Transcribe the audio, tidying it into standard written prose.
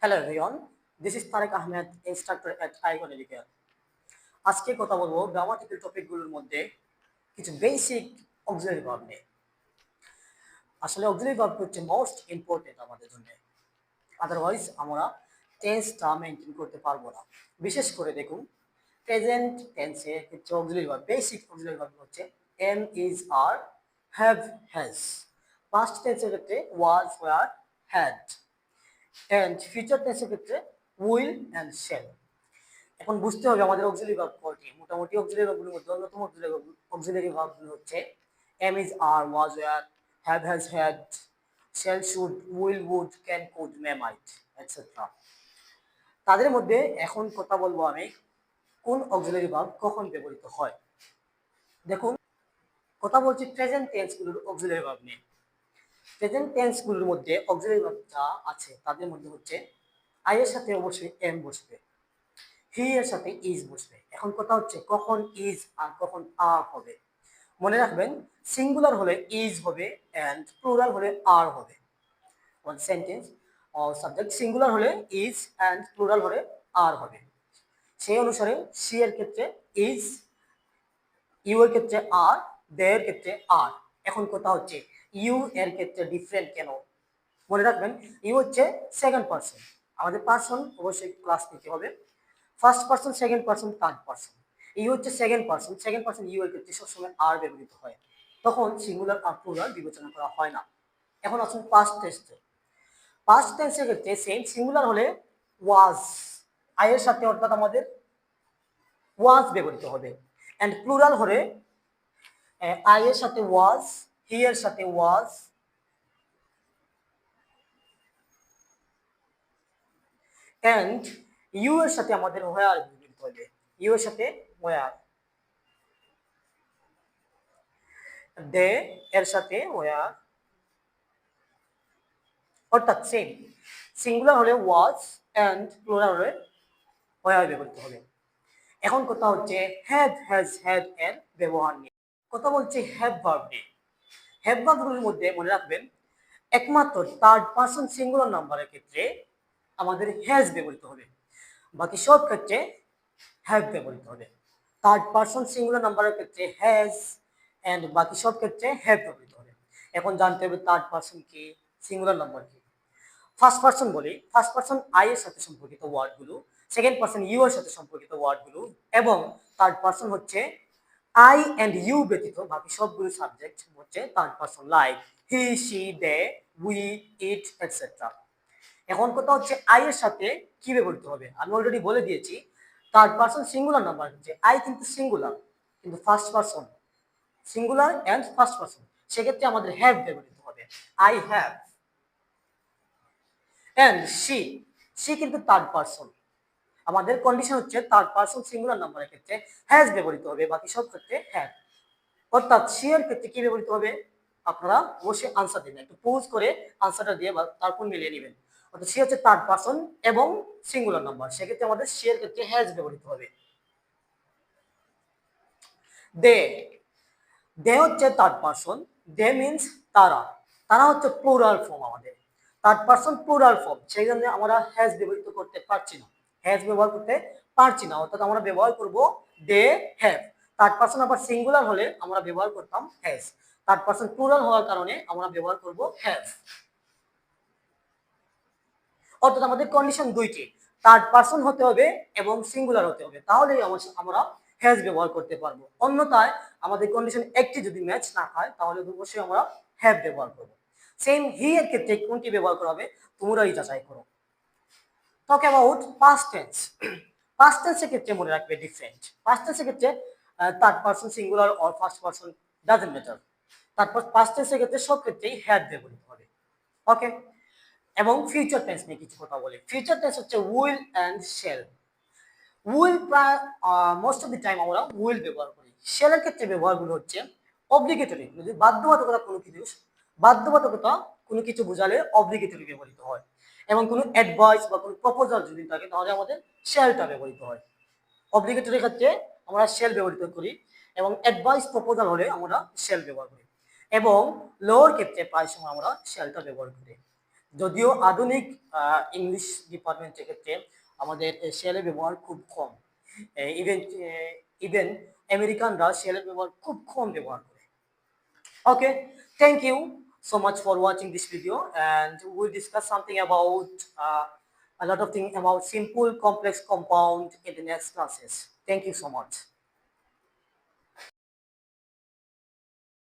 Hello everyone, this is Tariq Ahmed, instructor at Icon Educare. আজকে কথা বলবো grammatical টপিকগুলোর মধ্যে কিছু বেসিক অক্সিলারি ভার্ব নিয়ে। আসলে অক্সিলারি ভার্ব হচ্ছে মোস্ট ইম্পর্টেন্ট আমাদের জন্য, আদারওয়াইজ আমরা টেন্সটা মেনটেন করতে পারবো না। বিশেষ করে দেখুন প্রেজেন্ট টেন্সে হচ্ছে auxiliary verb, basic auxiliary verb হচ্ছে am, is, are, have, has. Past টেন্সের ক্ষেত্রে was, were, had, and future টেন্সের ক্ষেত্রে উইল এন্ড শ্যাল। এখন বুঝতে হবে আমাদের অক্সিলারি ভার্ব কয়টি। মোটামুটি অক্সিলারি ভার্বগুলোর মধ্যে অন্যতম অক্সিলারি ভার্বগুলো হচ্ছে am, is, are, was, were, have, has, had, shall, should, will, would, can, could, may, might, etcetera. তাদের মধ্যে এখন কথা বলবো আমি কোন অক্সিলারি ভার্ব কখন ব্যবহৃত হয়। দেখুন, কথা বলছি প্রেজেন্ট টেন্সগুলোর অক্সিলারি ভার্ব নিয়ে। প্রেজেন্ট টেন্সগুলোর মধ্যে অক্সিলারি ভার্ব যা আছে তাদের মধ্যে হচ্ছে আই এর সাথে অবশ্যই এম বসবে, হি এর সাথে ইজ বসবে। এখন কথা হচ্ছে কখন ইজ আর কখন আর হবে। মনে রাখবেন সিঙ্গুলার হলে ইজ হবে এন্ড প্লুরাল হলে আর হবে। One sentence or subject singular হলে ইজ এন্ড প্লুরাল হলে আর হবে। সেই অনুসারে সি এর ক্ষেত্রে ইজ, ইউ এর ক্ষেত্রে আর, দে এর ক্ষেত্রে আর। এখন কথা হচ্ছে ইউ এর ক্ষেত্রে ডিফারেন্ট কেন। মনে রাখবেন ইউ হচ্ছে সেকেন্ড পারসন, আমাদের পারসন অবশ্যই ক্লাস নিতে হবে। First person, second person, third person. You হচ্ছে second person, second person you এর ক্ষেত্রে সবসময় আর ব্যবহৃত হয়, তখন সিঙ্গুলার আর প্লুরাল বিবেচনা করা হয় না। এখন আসুন পাস্ট টেন্সে। পাস্ট টেন্সের ক্ষেত্রে সেম, সিঙ্গুলার হলে ওয়াজ, আই এর সাথে অর্থাৎ আমাদের ওয়াজ ব্যবহৃত হবে, এন্ড প্লুরাল হলে আই এর সাথে ওয়াজ, হি এর সাথে ওয়াজ, এন্ড ইউ এর সাথে আমাদের ওয়ার ব্যবহৃত হবে, ইউ এর সাথে ওয়ার, দে এর সাথে ওয়ার, অর্থাৎ সেম। সিঙ্গুলার হলে ওয়াজ এন্ড প্লুরাল হলে ওয়ার ব্যবহৃত হবে। এখন কথা হচ্ছে হ্যাভ, হ্যাজ, হ্যাড এর ব্যবহার নিয়ে কথা বলছি। হ্যাভ ভার্ব নিয়ে। হ্যাভ ভার্বগুলোর মধ্যে মনে রাখবেন একমাত্র থার্ড পারসন সিঙ্গুলার নাম্বারের ক্ষেত্রে আমাদের হ্যাজ ব্যবহৃত হবে, বাকি সব ক্ষেত্রে হ্যাভ ব্যবহৃত হবে। থার্ড পারসন সিঙ্গুলার নাম্বারের ক্ষেত্রে হ্যাজ এন্ড বাকি সব ক্ষেত্রে হ্যাভ ব্যবহৃত হবে। এখন জানতে হবে থার্ড পারসন কি, সিঙ্গুলার নাম্বার কি। ফার্স্ট পারসন বলি, ফার্স্ট পারসন আই এর সাথে সম্পর্কিত ওয়ার্ডগুলো, সেকেন্ড পারসন ইউ এর সাথে সম্পর্কিত ওয়ার্ডগুলো, এবং থার্ড পারসন হচ্ছে আই এন্ড ইউ ব্যতীত বাকি সবগুলো সাবজেক্ট হচ্ছে third person, like he, she, they, we, it, etcetera. এখন কথা হচ্ছে আই এর সাথে কি ব্যবহৃত হবে। আমি অলরেডি বলে দিয়েছি থার্ড পারসন সিঙ্গুলার নাম্বার হচ্ছে আই কিন্তু সিঙ্গুলার, কিন্তু first person singular and first person, সেক্ষেত্রে আমাদের হ্যাভ ব্যবহৃত হবে, I have. And she, she কিন্তু থার্ড পারসন, আমাদের কন্ডিশন হচ্ছে থার্ড পারসন সিঙ্গুলার নাম্বারের ক্ষেত্রে হ্যাজ ব্যবহৃত হবে, বাকি সব ক্ষেত্রে হ্যাভ। অর্থাৎ শি এর ক্ষেত্রে কি ব্যবহৃত হবে, আপনারা অবশ্যই আনসার দিবেন, একটু পোজ করে আনসারটা দিয়ে তারপর মিলিয়ে নেবেন। অর্থাৎ শি হচ্ছে থার্ড পারসন এবং সিঙ্গুলার নাম্বার, সেক্ষেত্রে আমাদের শি এর ক্ষেত্রে হ্যাজ ব্যবহৃত হবে। দে, দে হচ্ছে থার্ড পারসন, দে মিনস তারা, তারা হচ্ছে প্লুরাল ফর্ম, আমাদের থার্ড পারসন প্লুরাল ফর্ম, সেই জন্য আমরা হ্যাজ ব্যবহৃত করতে পারছি না, হ্যাজ ব্যবহার করতে পারছি না, অর্থাৎ আমরা ব্যবহার করব দে, হ্যাভ। থার্ড পারসন আবার সিঙ্গুলার হলে আমরা ব্যবহার করতাম হ্যাজ, থার্ড পারসন প্লুরাল হওয়ার কারণে আমরা ব্যবহার করব হ্যাভ। অর্থাৎ আমাদের কন্ডিশন দুইটি, থার্ড পারসন হতে হবে এবং সিঙ্গুলার হতে হবে, তাহলেই আমরা হ্যাজ ব্যবহার করতে পারবো। অন্যথায় আমাদের কন্ডিশন একটি যদি ম্যাচ না হয় তাহলে অবশ্যই আমরা হ্যাভ ব্যবহার করব। সেম হি এর ক্ষেত্রে কোনটি ব্যবহার করা হবে তোমরাই যাচাই করো। Talk about past tense. Past টেন্সের ক্ষেত্রে মনে রাখবে ডিফারেন্ট। পাস্ট টেন্সের ক্ষেত্রে third person singular or first person doesn't matter, তারপর পাস্ট টেন্সের ক্ষেত্রে সব ক্ষেত্রেই হ্যাড ব্যবহৃত হবে। ওকে, এবং ফিউচার টেন্স নিয়ে কিছু কথা বলি। ফিউচার টেন্স হচ্ছে উইল এন্ড শ্যাল। উইল প্রায় মোস্ট অফ দি টাইম আমরা উইল ব্যবহার করি। শ্যালের ক্ষেত্রে ব্যবহারগুলো হচ্ছে অব্লিগেটরি, যদি বাধ্যবাধকতা কোনো কিছু বোঝালে অব্লিগেটরি ব্যবহৃত হয়, এবং কোনো অ্যাডভাইস বা কোনো প্রপোজাল যদি থাকে তাহলে আমাদের শ্যালটা ব্যবহৃত হয়। অব্লিগেটরি ক্ষেত্রে আমরা শ্যাল ব্যবহৃত করি, এবং অ্যাডভাইস প্রপোজাল হলে আমরা শ্যাল ব্যবহার করি, এবং লোর ক্ষেত্রে প্রায় সময় আমরা শ্যালটা ব্যবহার করি। যদিও আধুনিক ইংলিশ ডিপার্টমেন্টের ক্ষেত্রে আমাদের শেলের ব্যবহার খুব কম। ইভেন ইভেন আমেরিকানরা শেলের ব্যবহার খুব কম ব্যবহার করে। Okay, thank you so much for watching this video, and we'll discuss something about a lot of things about simple complex compound in the next classes. Thank you so much.